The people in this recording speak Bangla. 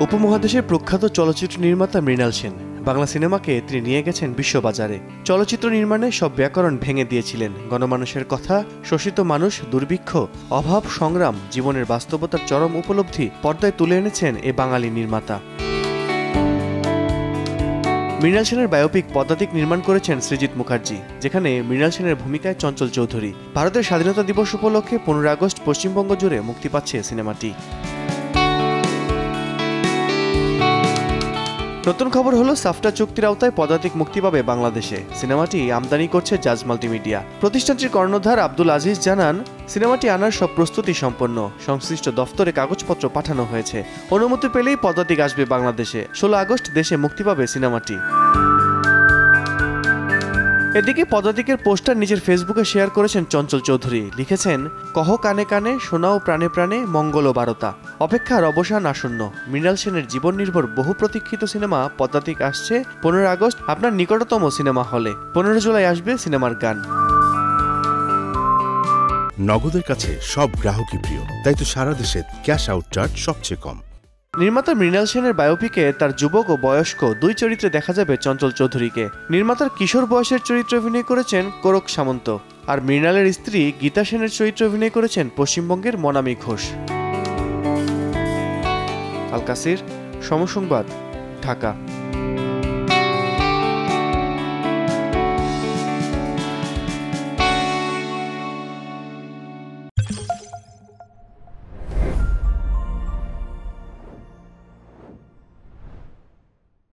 উপমহাদেশের প্রখ্যাত চলচ্চিত্র নির্মাতা মৃণাল সেন বাংলা সিনেমাকে তিনি নিয়ে গেছেন বিশ্ববাজারে। চলচ্চিত্র নির্মাণে সব ব্যাকরণ ভেঙে দিয়েছিলেন। গণমানুষের কথা, শোষিত মানুষ, দুর্ভিক্ষ, অভাব, সংগ্রাম, জীবনের বাস্তবতার চরম উপলব্ধি পর্দায় তুলে এনেছেন এ বাঙালি নির্মাতা। মৃণাল সেনের বায়োপিক পদাতিক নির্মাণ করেছেন সৃজিত মুখার্জি, যেখানে মৃণাল সেনের ভূমিকায় চঞ্চল চৌধুরী। ভারতের স্বাধীনতা দিবস উপলক্ষে 15 আগস্ট পশ্চিমবঙ্গ জুড়ে মুক্তি পাচ্ছে সিনেমাটি। নতুন খবর হলো, সাফটা চুক্তির আওতায় পদাতিক মুক্তি পাবে বাংলাদেশে। সিনেমাটি আমদানি করছে জাজ মাল্টিমিডিয়া। প্রতিষ্ঠানটির কর্ণধার আব্দুল আজিজ জানান, সিনেমাটি আনার সব প্রস্তুতি সম্পন্ন, সংশ্লিষ্ট দফতরে কাগজপত্র পাঠানো হয়েছে। অনুমতি পেলেই পদাতিক আসবে বাংলাদেশে। 16 আগস্ট দেশে মুক্তি পাবে সিনেমাটি। এদিকে পদাতিকের পোস্টার নিজের ফেসবুকে শেয়ার করেছেন চঞ্চল চৌধুরী। লিখেছেন, কহ কানে কানে, শোনাও প্রাণে প্রাণে, মঙ্গল ও বারতা। অপেক্ষার অবসান আসন্ন। মৃণাল সেনের জীবন নির্ভর বহু প্রতীক্ষিত সিনেমা পদাতিক আসছে 15 আগস্ট আপনার নিকটতম সিনেমা হলে। 15 জুলাই আসবে সিনেমার গান। নগদের কাছে সব গ্রাহকই প্রিয়, তাই তো সারা দেশে ক্যাশ আউট চার্জ সবচেয়ে কম। নির্মাতা মৃণাল সেনের বায়োপিকে তার যুবক ও বয়স্ক দুই চরিত্রে দেখা যাবে চঞ্চল চৌধুরীকে। নির্মাতার কিশোর বয়সের চরিত্রে অভিনয় করেছেন কোরক সামন্ত, আর মৃণালের স্ত্রী গীতা সেনের চরিত্রে অভিনয় করেছেন পশ্চিমবঙ্গের মনামী ঘোষ। আল কাসির, সমসংবাদ, ঢাকা।